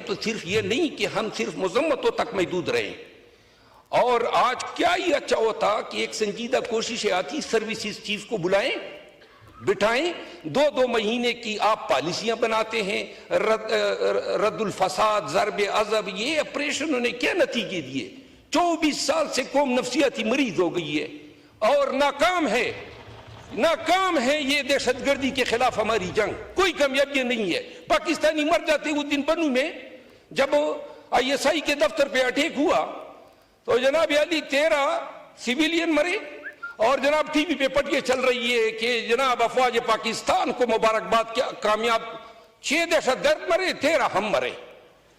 تو صرف یہ نہیں کہ ہم صرف مذمتوں تک محدود رہیں. اور آج کیا ہی اچھا ہوتا کہ ایک سنجیدہ کوششیں آتی, سروسز چیف کو بلائیں, بٹھائیں, 2 مہینے کی آپ پالیسیاں بناتے ہیں, رد الفساد, ضرب عضب, یہ آپریشنوں نے کیا نتیجے دیے؟ 24 سال سے قوم نفسیاتی مریض ہو گئی ہے اور ناکام ہے. ناکام ہے یہ دہشت گردی کے خلاف ہماری جنگ, کوئی کامیابی نہیں ہے. پاکستانی مر جاتے. اس دن بنو میں جب ISI کے دفتر پہ اٹیک ہوا تو جناب علی 13 سویلین مرے, اور جناب ٹی وی پہ پٹیاں چل رہی ہے کہ جناب افواج پاکستان کو مبارکباد, کیا کامیاب, 6 دہشت گرد مرے, 13 ہم مرے,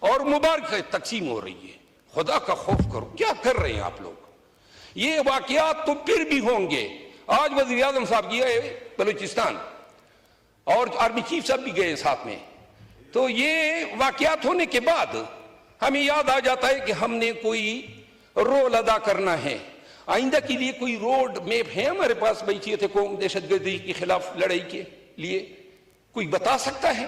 اور مبارک تقسیم ہو رہی ہے. خدا کا خوف کرو, کیا کر رہے ہیں آپ لوگ؟ یہ واقعات تو پھر بھی ہوں گے. آج وزیر اعظم صاحب گئے بلوچستان اور آرمی چیف صاحب بھی گئے ساتھ میں, تو یہ واقعات ہونے کے بعد ہمیں یاد آ جاتا ہے کہ ہم نے کوئی رول ادا کرنا ہے. آئندہ کے لیے کوئی روڈ میپ ہے ہمارے پاس؟ بھائی تھے قوم دہشت گردی کے خلاف لڑائی کے لیے کوئی بتا سکتا ہے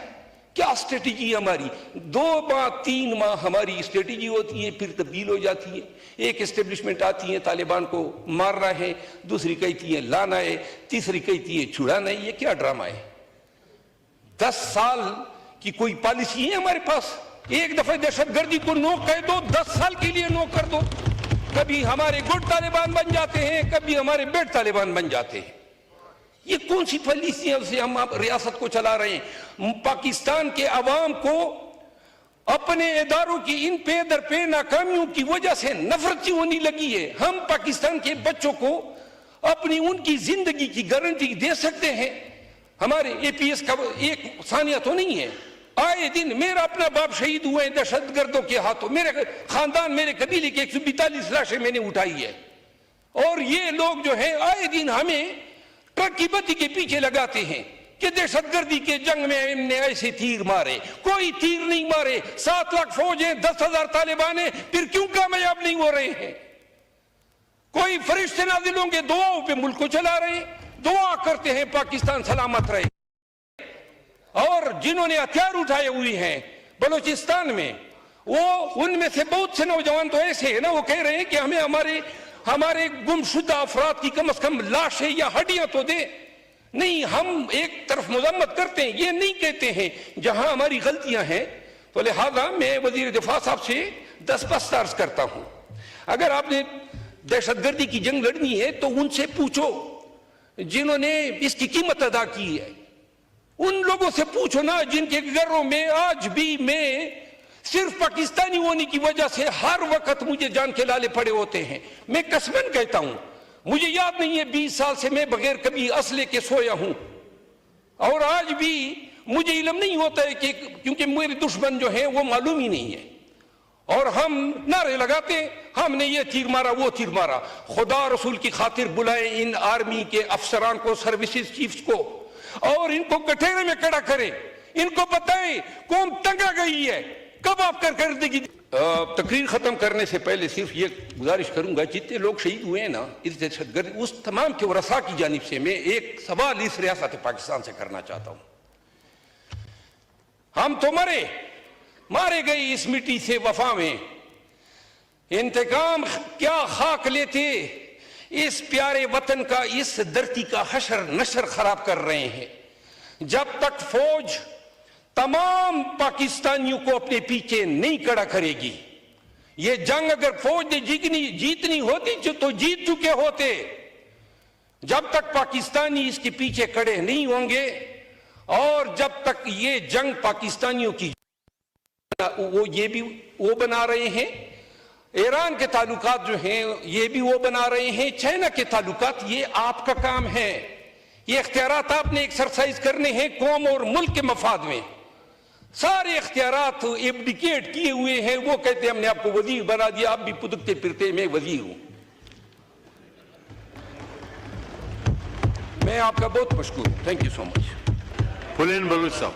کیا اسٹریٹجی ہماری؟ 2 ماہ 3 ماہ ہماری اسٹریٹجی ہوتی ہے, پھر تبدیل ہو جاتی ہے. ایک اسٹیبلشمنٹ آتی ہے طالبان کو مارنا ہے, دوسری کہتی ہے لانا ہے, تیسری کہتی ہے چھڑانا ہے. یہ کیا ڈرامہ ہے؟ 10 سال کی کوئی پالیسی ہے ہمارے پاس؟ ایک دفعہ دہشت گردی کو نو کہہ دو, 10 سال کے لیے نو کر دو. کبھی ہمارے گڈ طالبان بن جاتے ہیں, کبھی ہمارے بیڈ طالبان بن جاتے ہیں. یہ کون سی پالیسیاں سے ہم ریاست کو چلا رہے ہیں؟ پاکستان کے عوام کو اپنے اداروں کی ان پے در پے ناکامیوں کی وجہ سے نفرت ہونے لگی ہے. ہم پاکستان کے بچوں کو اپنی ان کی زندگی کی گارنٹی دے سکتے ہیں؟ ہمارے APS کا ایک ثانیہ تو نہیں ہے. آئے دن میرا اپنا باپ شہید ہوئے ہیں دہشت گردوں کے ہاتھوں, میرے خاندان, میرے قبیلے کی 142 لاشیں میں نے اٹھائی ہے. اور یہ لوگ جو ہیں آئے دن ہمیں ٹرک کی بتی کے پیچھے لگاتے ہیں کہ دہشت گردی کے جنگ میں ہم نے ایسے تیر مارے. کوئی تیر نہیں مارے. 7 لاکھ فوج ہیں, 10,000 طالبان ہیں, پھر کیوں کامیاب نہیں ہو رہے ہیں؟ کوئی فرشتے نازل ہوں گے, دعاؤں پہ ملک کو چلا رہے ہیں, دعا کرتے ہیں پاکستان سلامت رہے. اور جنہوں نے ہتھیار اٹھائے ہوئے ہیں بلوچستان میں, وہ ان میں سے بہت سے نوجوان تو ایسے ہیں نا, وہ کہہ رہے ہیں کہ ہمیں ہمارے گمشدہ افراد کی کم از کم لاشیں یا ہڈیاں تو دیں. نہیں, ہم ایک طرف مذمت کرتے ہیں, یہ نہیں کہتے ہیں جہاں ہماری غلطیاں ہیں. تو لہذا میں وزیر دفاع صاحب سے دستبست عرض کرتا ہوں, اگر آپ نے دہشت گردی کی جنگ لڑنی ہے تو ان سے پوچھو جنہوں نے اس کی قیمت ادا کی ہے. ان لوگوں سے پوچھو نا جن کے گھروں میں آج بھی میں صرف پاکستانی ہونے کی وجہ سے ہر وقت مجھے جان کے لالے پڑے ہوتے ہیں. میں قسمن کہتا ہوں, مجھے یاد نہیں ہے 20 سال سے میں بغیر کبھی اسلحے کے سویا ہوں, اور آج بھی مجھے علم نہیں ہوتا ہے کہ کیونکہ میرے دشمن جو ہیں وہ معلوم ہی نہیں ہے. اور ہم نعرے لگاتے ہیں ہم نے یہ تیر مارا, وہ تیر مارا. خدا رسول کی خاطر بلائیں ان آرمی کے افسران کو, سروسز چیفز کو, اور ان کو کٹہرے میں کھڑا کریں, ان کو بتائیں قوم تنگ آ گئی ہے, کب آپ کر دے گی. تقریر ختم کرنے سے پہلے صرف یہ گزارش کروں گا, جتنے لوگ شہید ہوئے ہیں نا اس دہشت گردی, اس تمام کے ورثاء کی جانب سے میں ایک سوال اس ریاست پاکستان سے کرنا چاہتا ہوں. ہم تو مارے گئے اس مٹی سے وفا میں, انتقام کیا خاک لیتے, اس پیارے وطن کا, اس دھرتی کا حشر نشر خراب کر رہے ہیں. جب تک فوج تمام پاکستانیوں کو اپنے پیچھے نہیں کھڑا کرے گی, یہ جنگ اگر فوج نے جیتنی ہوتی تو جیت چکے ہوتے. جب تک پاکستانی اس کے پیچھے کھڑے نہیں ہوں گے, اور جب تک یہ جنگ پاکستانیوں کی وہ بنا رہے ہیں, ایران کے تعلقات جو ہیں یہ بھی وہ بنا رہے ہیں, چائنا کے تعلقات, یہ آپ کا کام ہے. یہ اختیارات آپ نے ایکسرسائز کرنے ہیں قوم اور ملک کے مفاد میں. سارے اختیارات ایبڈیکیٹ کیے ہوئے ہیں. وہ کہتے ہیں ہم نے آپ کو وزیر بنا دیا, آپ بھی پدکتے پھرتے میں وزیر ہوں. میں آپ کا بہت مشکور ہوں. تھینک یو سو مچ. پولین بلوچ صاحب.